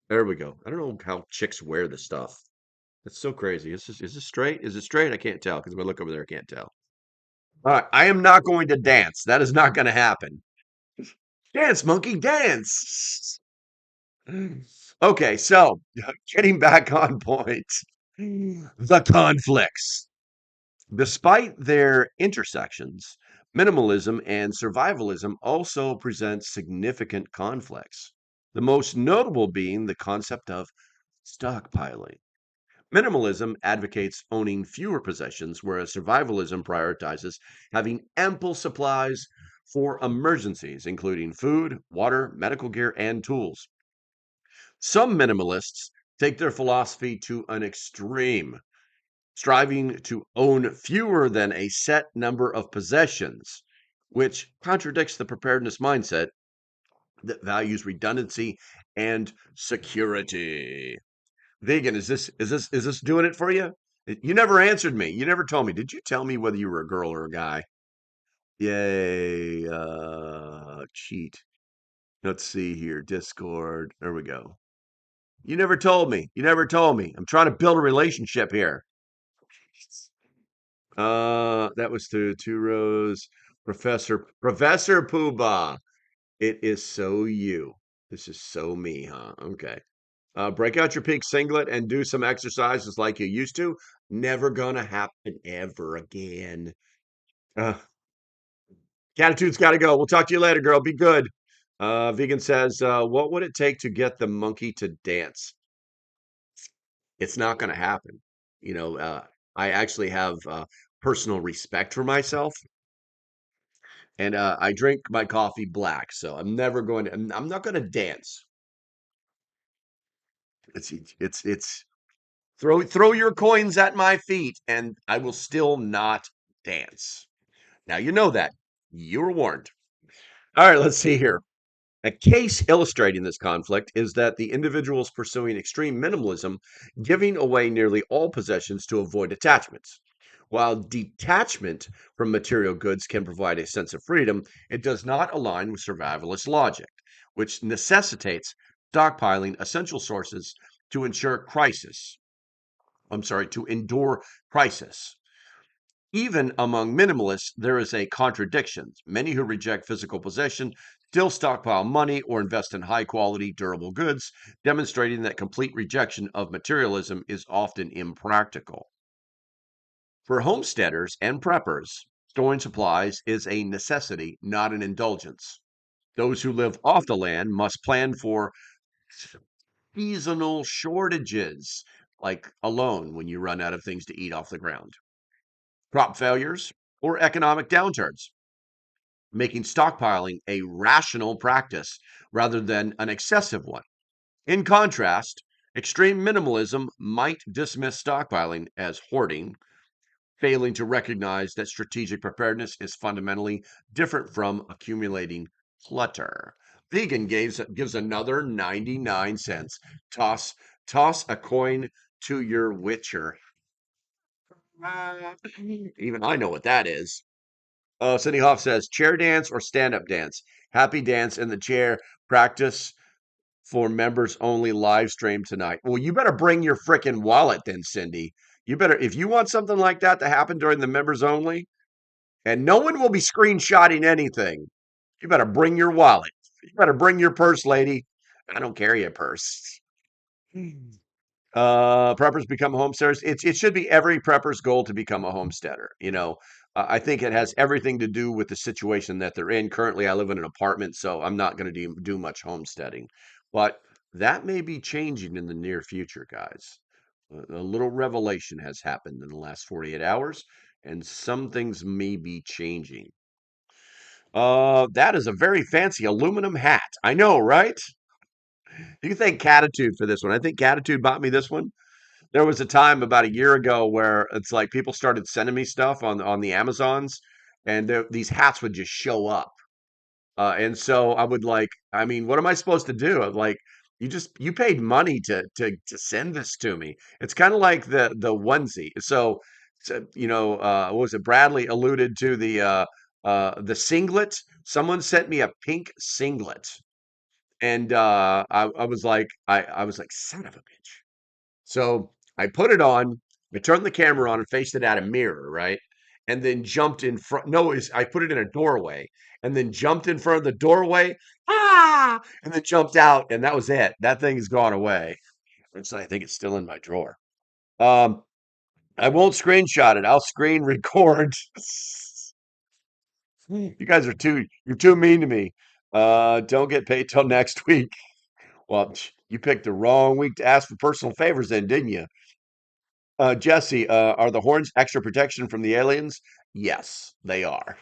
There we go. I don't know how chicks wear this stuff. It's so crazy. Is this straight? Is it straight? I can't tell because if I look over there, I can't tell. All right, I am not going to dance. That is not going to happen. Dance, monkey, dance. Okay, so getting back on point, the conflicts. Despite their intersections, minimalism and survivalism also present significant conflicts. The most notable being the concept of stockpiling. Minimalism advocates owning fewer possessions, whereas survivalism prioritizes having ample supplies for emergencies, including food, water, medical gear, and tools. Some minimalists take their philosophy to an extreme, striving to own fewer than a set number of possessions, which contradicts the preparedness mindset that values redundancy and security. Vegan, is this doing it for you? You never answered me. You never told me. Did you tell me whether you were a girl or a guy? Yay, cheat. Let's see here. Discord. There we go. You never told me. You never told me. I'm trying to build a relationship here. That was the two rows. Professor Poobah. It is so you. This is so me, huh? Okay. Break out your pink singlet and do some exercises like you used to. Never gonna happen ever again. Uh, Attitude's got to go. We'll talk to you later, girl. Be good. Vegan says, what would it take to get the monkey to dance? It's not going to happen. You know, I actually have personal respect for myself, and I drink my coffee black, so I'm never going to. I'm not going to dance. It's throw your coins at my feet, and I will still not dance. Now you know that. You were warned. All right, let's see here. A case illustrating this conflict is that the individuals pursuing extreme minimalism giving away nearly all possessions to avoid attachments. While detachment from material goods can provide a sense of freedom, it does not align with survivalist logic, which necessitates stockpiling essential sources to ensure crisis. To endure crisis. Even among minimalists, there is a contradiction. Many who reject physical possession still stockpile money or invest in high quality, durable goods, demonstrating that complete rejection of materialism is often impractical. For homesteaders and preppers, storing supplies is a necessity, not an indulgence. Those who live off the land must plan for seasonal shortages, like alone when you run out of things to eat off the ground, crop failures, or economic downturns, making stockpiling a rational practice rather than an excessive one. In contrast, extreme minimalism might dismiss stockpiling as hoarding, failing to recognize that strategic preparedness is fundamentally different from accumulating clutter. Vegan gives another 99 cents. Toss a coin to your witcher. Even I know what that is. Cindy Hoff says chair dance or stand up dance. Happy dance in the chair. Practice for members only live stream tonight. Well, you better bring your freaking wallet then, Cindy. You better, if you want something like that to happen during the members only, and no one will be screenshotting anything, you better bring your wallet. You better bring your purse, lady. I don't carry a purse. Preppers become homesteaders. It should be every prepper's goal to become a homesteader. I think it has everything to do with the situation that they're in. Currently, I live in an apartment, so I'm not going to do much homesteading, but that may be changing in the near future, guys. A little revelation has happened in the last 48 hours, and some things may be changing. That is a very fancy aluminum hat. I know, right? You can thank Catitude for this one. I think Catitude bought me this one. There was a time about a year ago where it's like people started sending me stuff on the Amazons, and these hats would just show up. And so I would like, I mean, what am I supposed to do? I'm like, you paid money to send this to me. It's kind of like the onesie. So what was it? Bradley alluded to the singlet. Someone sent me a pink singlet, and I was like, son of a bitch. So I put it on, I turned the camera on and faced it at a mirror, right? And then jumped in front. No, I put it in a doorway and then jumped in front of the doorway. And then jumped out, and that was it. That thing has gone away. I think it's still in my drawer. Um, I won't screenshot it. I'll screen record. You guys you're too mean to me. Don't get paid till next week. Well, you picked the wrong week to ask for personal favors then, didn't you? Jesse, are the horns extra protection from the aliens? Yes, they are.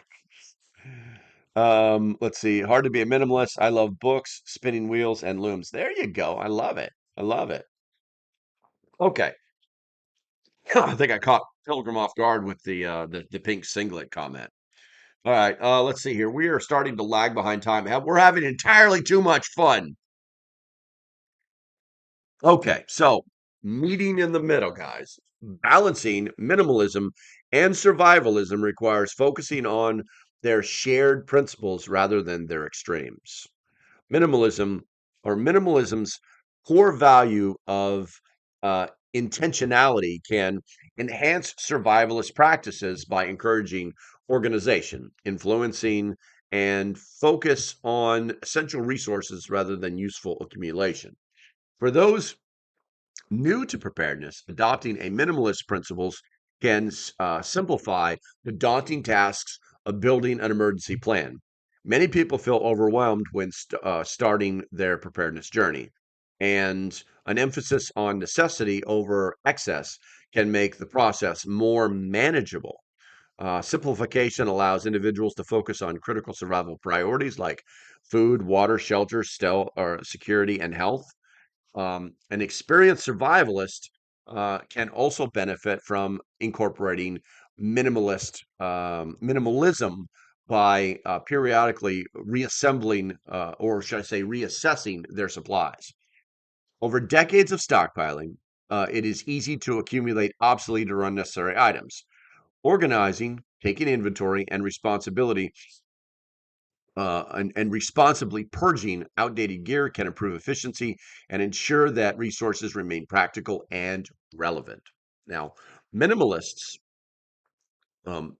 Let's see. Hard to be a minimalist. I love books, spinning wheels, and looms. There you go. I love it. I love it. Okay. I think I caught Pilgrim off guard with the pink singlet comment. All right. Let's see here. We are starting to lag behind time. We're having entirely too much fun. Okay, so meeting in the middle, guys. Balancing minimalism and survivalism requires focusing on their shared principles rather than their extremes. Minimalism minimalism's core value of uh, intentionality can enhance survivalist practices by encouraging organization, influencing, and focus on essential resources rather than useful accumulation. For those new to preparedness, adopting a minimalist principles can simplify the daunting tasks of building an emergency plan. Many people feel overwhelmed when starting their preparedness journey, and an emphasis on necessity over excess can make the process more manageable. Simplification allows individuals to focus on critical survival priorities like food, water, shelter, or security, and health. An experienced survivalist can also benefit from incorporating minimalism by periodically reassembling, or should I say, reassessing their supplies. Over decades of stockpiling, it is easy to accumulate obsolete or unnecessary items. Organizing, taking inventory, and responsibility and responsibly purging outdated gear can improve efficiency and ensure that resources remain practical and relevant. Now, minimalists, um,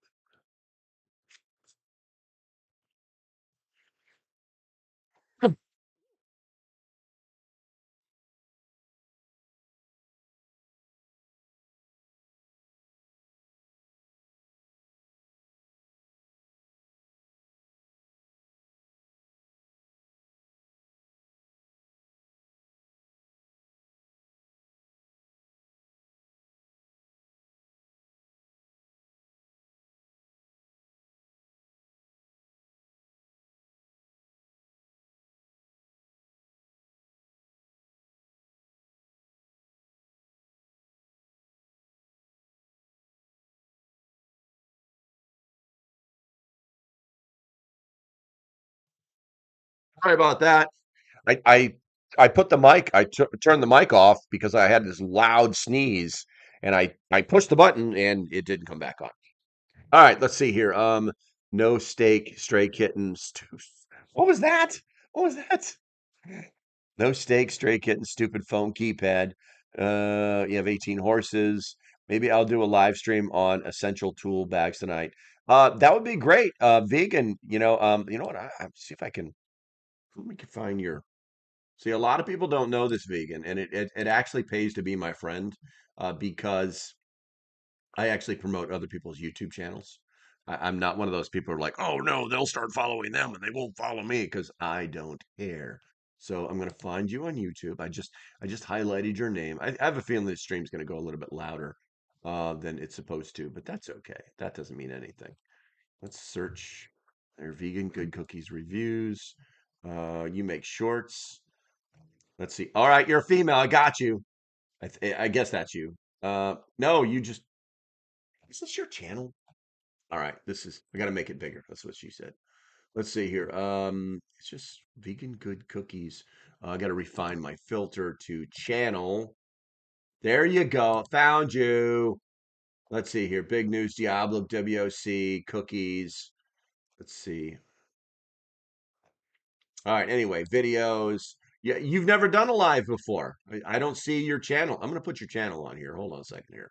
sorry about that. I I, I put the mic. Turned the mic off because I had this loud sneeze, and I pushed the button and it didn't come back on. All right, let's see here. No steak, stray kittens. What was that? What was that? No steak, stray kitten, stupid phone keypad. You have 18 horses. Maybe I'll do a live stream on essential tool bags tonight. That would be great. Vegan, you know what? I see if I can let me find your. See, a lot of people don't know this vegan, and it actually pays to be my friend, because I actually promote other people's YouTube channels. I'm not one of those people who are like, oh no, they'll start following them and they won't follow me because I don't care. So I'm gonna find you on YouTube. I just highlighted your name. I have a feeling this stream's gonna go a little bit louder than it's supposed to, but that's okay. That doesn't mean anything. Let's search their vegan good cookies reviews. You make shorts. Let's see. All right, you're a female. I got you. I guess that's you. No, you just is this your channel? All right, I gotta make it bigger. That's what she said. Let's see here. It's just vegan good cookies. I gotta refine my filter to channel. There you go. Found you. Let's see here. Big news Diablo WOC cookies. Let's see. All right, anyway, videos. Yeah, you've never done a live before. I don't see your channel. I'm gonna put your channel on here. Hold on a second here.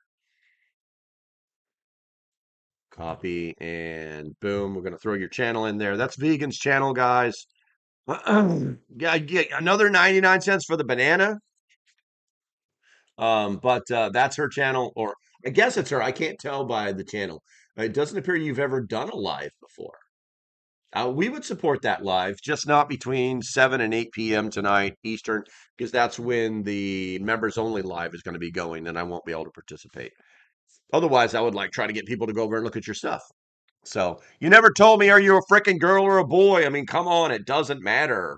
Copy and boom. We're gonna throw your channel in there. That's Vegan's channel, guys. Yeah, get another 99 cents for the banana. But that's her channel, or I guess it's her. I can't tell by the channel. It doesn't appear you've ever done a live before. We would support that live, just not between 7 and 8 p.m. tonight Eastern, because that's when the members only live is going to be going, and I won't be able to participate. Otherwise, I would like try to get people to go over and look at your stuff. So you never told me, are you a freaking girl or a boy? I mean, come on, it doesn't matter.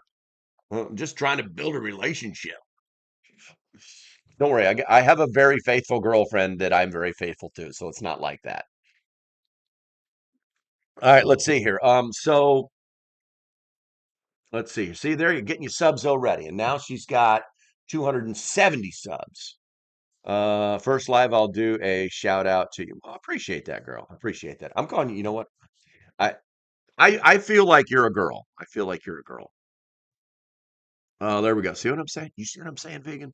I'm just trying to build a relationship. Don't worry, I have a very faithful girlfriend that I'm very faithful to, so it's not like that. All right, let's see here. So let's see. See there, you're getting your subs already, and now she's got 270 subs. First live, I'll do a shout out to you. Well, I appreciate that, girl. I appreciate that. I'm calling you. You know what? I I feel like you're a girl. I feel like you're a girl. There we go. See what I'm saying? You see what I'm saying, vegan?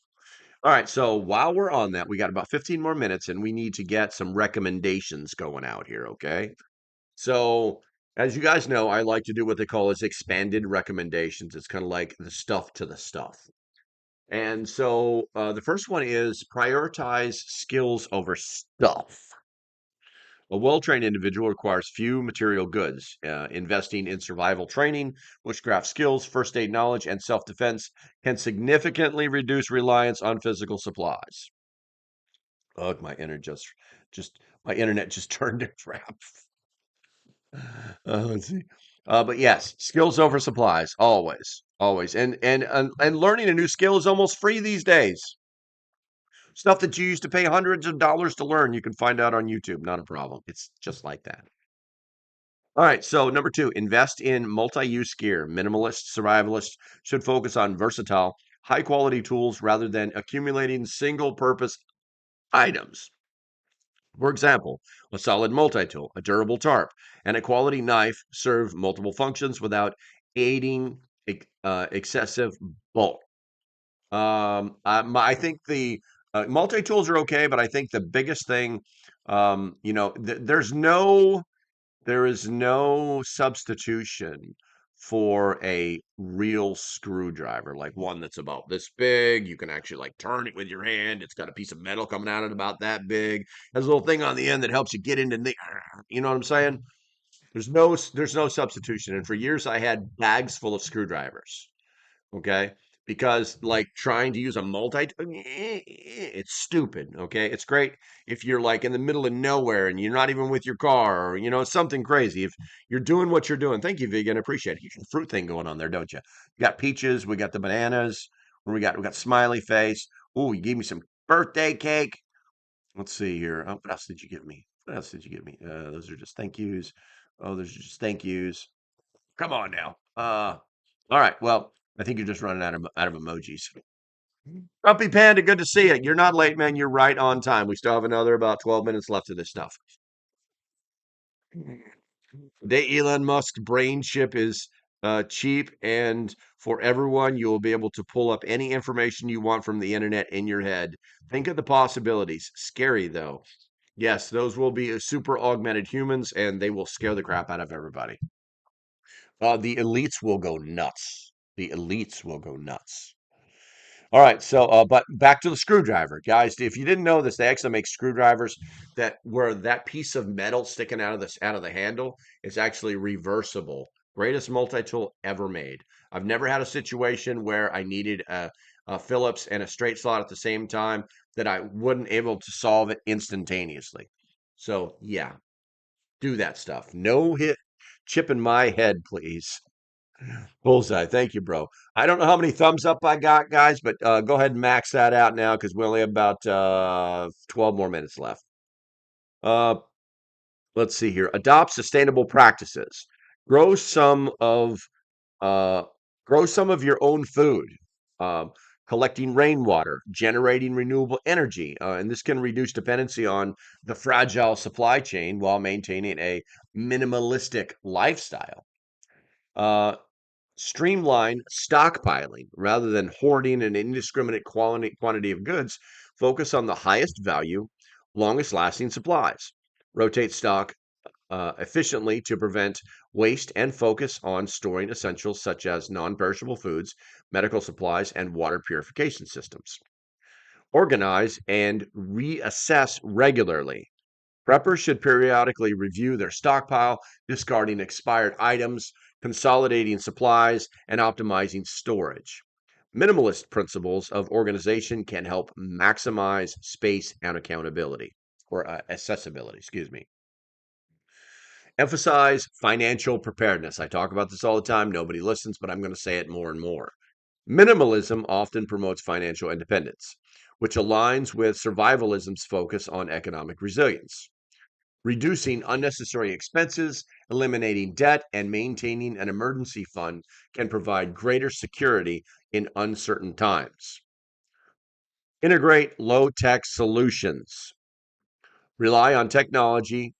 All right, so while we're on that, we got about 15 more minutes and we need to get some recommendations going out here, okay? So, as you guys know, I like to do what they call as expanded recommendations. It's kind of like the stuff to the stuff. And so, the first one is prioritize skills over stuff. A well-trained individual requires few material goods. Investing in survival training, bushcraft skills, first aid knowledge, and self-defense can significantly reduce reliance on physical supplies. Oh, my internet just turned to crap. Let's see. But yes, skills over supplies, always, always, and learning a new skill is almost free these days. Stuff that you used to pay hundreds of dollars to learn, you can find out on YouTube. Not a problem. It's just like that. All right, so number two, invest in multi-use gear. Minimalist, survivalist should focus on versatile, high-quality tools rather than accumulating single-purpose items. For example, a solid multi-tool, a durable tarp, and a quality knife serve multiple functions without aiding excessive bulk. I think the multi-tools are okay, but I think the biggest thing, there is no substitution for a real screwdriver, like one that's about this big. You can actually like turn it with your hand. It's got a piece of metal coming out of it about that big. Has a little thing on the end that helps you get into the, you know what I'm saying? There's no substitution. And for years I had bags full of screwdrivers. Okay. Because like trying to use a it's stupid. Okay. It's great if you're like in the middle of nowhere and you're not even with your car or, something crazy. If you're doing what you're doing, thank you, vegan. I appreciate it. You got a fruit thing going on there, don't you? You got peaches. We got the bananas. What we got smiley face. Oh, you gave me some birthday cake. Let's see here. Oh, what else did you give me? What else did you give me? Those are just thank yous. Oh, those are just thank yous. Come on now. All right. Well, I think you're just running out of emojis. Grumpy Panda, good to see you. You're not late, man. You're right on time. We still have another about 12 minutes left of this stuff. The Elon Musk brain chip is cheap, and for everyone, you will be able to pull up any information you want from the internet in your head. Think of the possibilities. Scary though. Yes, those will be super augmented humans, and they will scare the crap out of everybody. The elites will go nuts. The elites will go nuts. All right, so but back to the screwdriver, guys. If you didn't know this, they actually make screwdrivers that where that piece of metal sticking out of the handle is actually reversible. Greatest multi-tool ever made. I've never had a situation where I needed a Phillips and a straight slot at the same time that I wouldn't able to solve it instantaneously. So yeah, do that stuff. No hit chip in my head, please. Bullseye. Thank you, bro. I don't know how many thumbs up I got, guys, but go ahead and max that out now because we only have about 12 more minutes left. Uh, let's see here. Adopt sustainable practices. Grow some of uh, grow some of your own food. Um, collecting rainwater, generating renewable energy, and this can reduce dependency on the fragile supply chain while maintaining a minimalistic lifestyle. Uh, Streamline stockpiling rather than hoarding an indiscriminate quantity of goods. Focus on the highest value, longest lasting supplies. Rotate stock efficiently to prevent waste and focus on storing essentials such as non perishable foods, medical supplies, and water purification systems. Organize and reassess regularly. Preppers should periodically review their stockpile, discarding expired items, consolidating supplies, and optimizing storage. Minimalist principles of organization can help maximize space and accountability or accessibility, excuse me. Emphasize financial preparedness. I talk about this all the time. Nobody listens, but I'm going to say it more and more. Minimalism often promotes financial independence, which aligns with survivalism's focus on economic resilience. Reducing unnecessary expenses, eliminating debt, and maintaining an emergency fund can provide greater security in uncertain times. Integrate low tech solutions. Relying on technology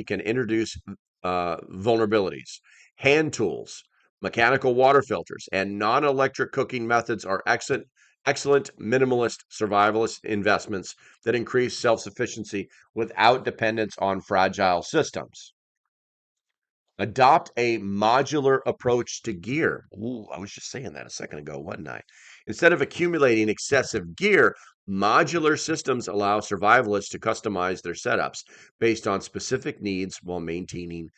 can introduce vulnerabilities. Hand tools, mechanical water filters, and non electric cooking methods are excellent minimalist survivalist investments that increase self sufficiency without dependence on fragile systems. Adopt a modular approach to gear. Ooh, I was just saying that a second ago, wasn't I? Instead of accumulating excessive gear, modular systems allow survivalists to customize their setups based on specific needs while maintaining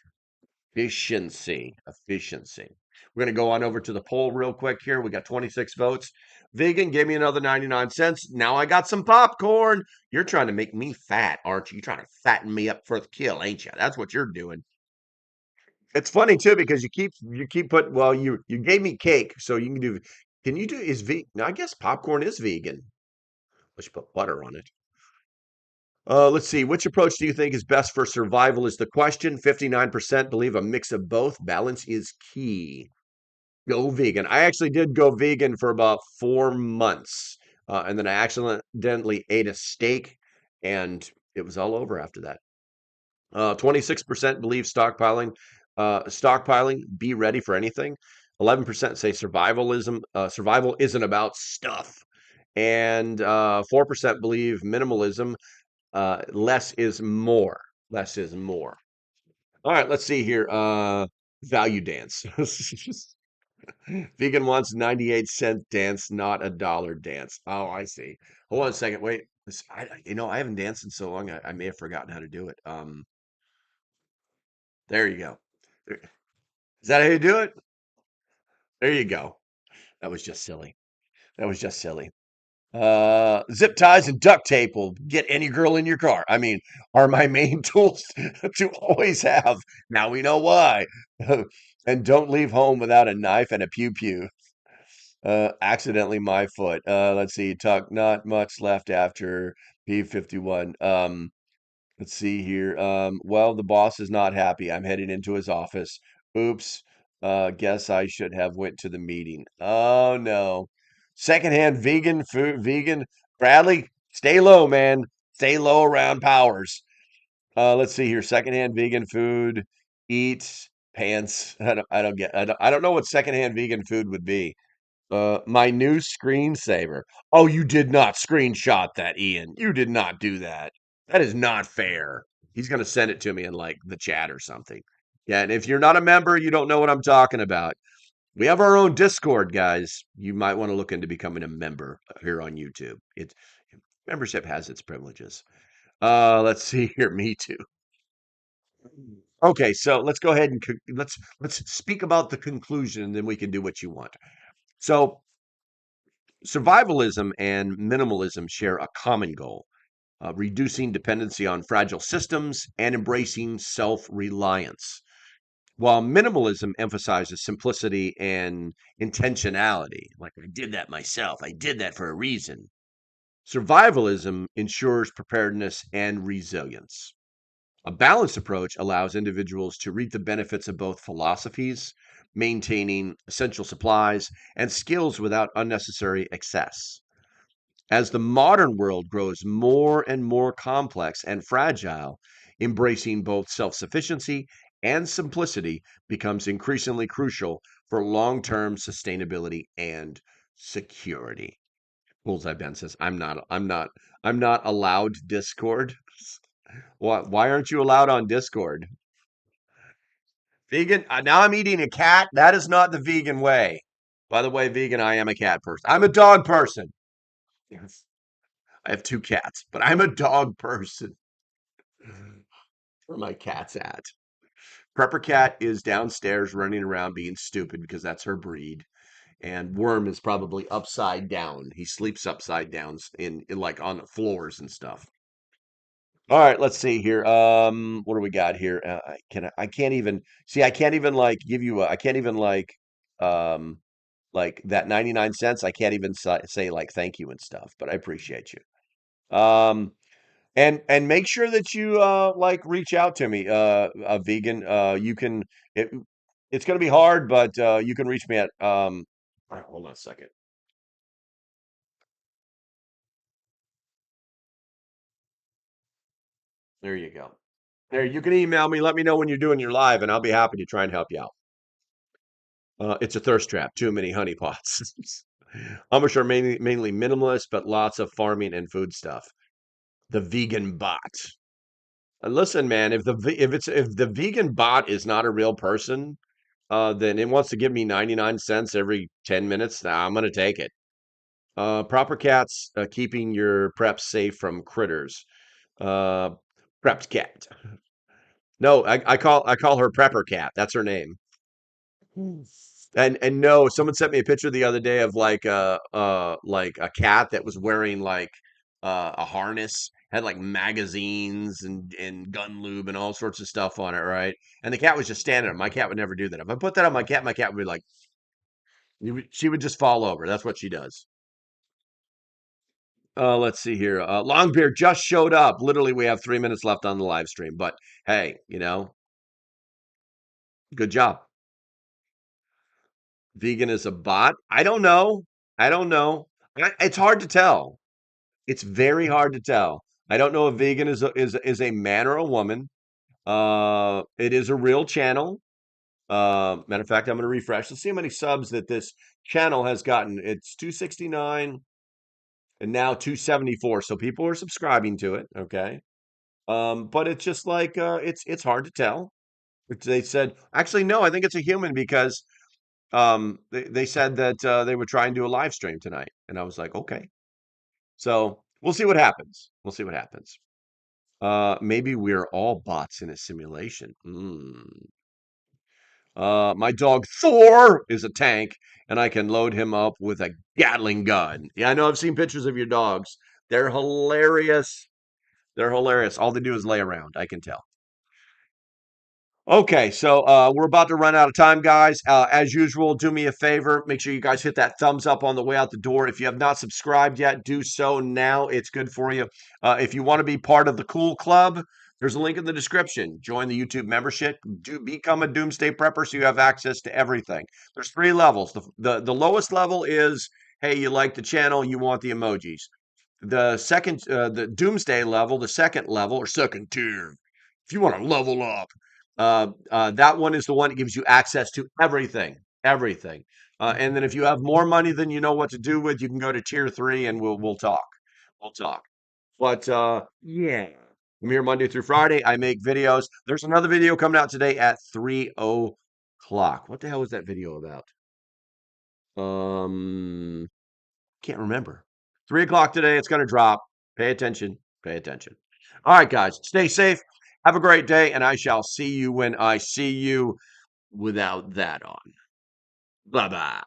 efficiency. Efficiency. We're going to go on over to the poll real quick here. We got 26 votes. Vegan gave me another 99 cents. Now I got some popcorn. You're trying to make me fat, aren't you? You're trying to fatten me up for the kill, ain't you? That's what you're doing. It's funny too because you keep putting well you gave me cake so can you do is vegan? I guess popcorn is vegan. Let's put butter on it. Let's see. Which approach do you think is best for survival? Is the question. 59% believe a mix of both. Balance is key. Go vegan. I actually did go vegan for about 4 months. And then I accidentally ate a steak and it was all over after that. 26% believe stockpiling. Stockpiling, be ready for anything. 11% say survivalism. Survival isn't about stuff. And 4% believe minimalism. Less is more. Less is more. All right, let's see here. Value dance. Vegan wants 98-cent dance, not a dollar dance. Oh, I see. Hold on a second. Wait. I haven't danced in so long. I may have forgotten how to do it. There you go. Is that how you do it? There you go. That was just silly. That was just silly. Zip ties and duct tape will get any girl in your car. I mean, are my main tools to always have. Now we know why. And don't leave home without a knife and a pew pew. Accidentally my foot. Let's see. Tuck, not much left after P51. Let's see here. Well, the boss is not happy. I'm heading into his office. Oops. Guess I should have went to the meeting. Oh no. Secondhand vegan food, vegan. Bradley, stay low, man. Stay low around powers. Let's see here. Secondhand vegan food. Eat pants. I don't know what secondhand vegan food would be. My new screensaver. Oh, you did not screenshot that, Ian. You did not do that. That is not fair. He's going to send it to me in like the chat or something. Yeah, and if you're not a member, you don't know what I'm talking about. We have our own Discord, guys. You might want to look into becoming a member here on YouTube. It membership has its privileges. Let's see here. Me too. Okay, so let's go ahead and let's speak about the conclusion, and then we can do what you want. So survivalism and minimalism share a common goal, reducing dependency on fragile systems and embracing self reliance. While minimalism emphasizes simplicity and intentionality, like I did that myself, I did that for a reason, survivalism ensures preparedness and resilience. A balanced approach allows individuals to reap the benefits of both philosophies, maintaining essential supplies and skills without unnecessary excess. As the modern world grows more and more complex and fragile, embracing both self sufficiency and simplicity becomes increasingly crucial for long term sustainability and security. Bullseye Ben says, I'm not allowed Discord. Why aren't you allowed on Discord? Vegan? Now I'm eating a cat. That is not the vegan way. By the way, vegan, I am a cat person. I'm a dog person. Yes. I have two cats, but I'm a dog person. Where my cat's at? Prepper Cat is downstairs running around being stupid because that's her breed. And Worm is probably upside down. He sleeps upside down in like on the floors and stuff. All right, let's see here. What do we got here? I can't even see. I can't even like give you. I can't even like that 99 cents. I can't even say like thank you and stuff. But I appreciate you. And make sure that you like reach out to me, a vegan. You can it it's gonna be hard, but you can reach me at all right, hold on a second. There you go. There, you can email me, let me know when you're doing your live, and I'll be happy to try and help you out. It's a thirst trap, too many honeypots. Amish are mainly minimalist, but lots of farming and food stuff. The vegan bot. Listen, man, if the vegan bot is not a real person, then it wants to give me 99 cents every 10 minutes. Nah, I'm gonna take it. Proper cats, keeping your preps safe from critters. Uh, prepped cat. No, I call her Prepper Cat. That's her name. Hmm. And no, someone sent me a picture the other day of like a cat that was wearing like a harness, had like magazines and gun lube and all sorts of stuff on it, right? And the cat was just standing there. My cat would never do that. If I put that on my cat would be like she would just fall over. That's what she does. Let's see here. Longbeard just showed up. Literally, we have 3 minutes left on the live stream. But hey, good job. Vegan is a bot. I don't know. I don't know. It's hard to tell. It's very hard to tell. I don't know if vegan is a man or a woman. It is a real channel. Matter of fact, I'm going to refresh. Let's see how many subs that this channel has gotten. It's 269 and now 274. So people are subscribing to it. Okay. But it's just like it's hard to tell. They said actually no, I think it's a human because they said that they would try and do a live stream tonight, and I was like, okay. So we'll see what happens. We'll see what happens. Maybe we're all bots in a simulation. My dog Thor is a tank, and I can load him up with a Gatling gun. Yeah, I know. I've seen pictures of your dogs. They're hilarious. They're hilarious. All they do is lay around. I can tell. Okay, so we're about to run out of time, guys. As usual, do me a favor. Make sure you guys hit that thumbs up on the way out the door. If you have not subscribed yet, do so now. It's good for you. If you want to be part of the cool club, there's a link in the description. Join the YouTube membership. Do become a Doomsday Prepper so you have access to everything. There's 3 levels. The lowest level is, hey, you like the channel, you want the emojis. The Doomsday level, the second level or second tier, if you want to level up, that one is the one that gives you access to everything, everything. And then if you have more money than you know what to do with, you can go to tier 3 and we'll talk. We'll talk. But yeah, I'm here Monday through Friday. I make videos. There's another video coming out today at 3 o'clock. What the hell was that video about? Can't remember. 3 o'clock today. It's going to drop. Pay attention. Pay attention. All right, guys. Stay safe. Have a great day, and I shall see you when I see you without that on. Bye bye.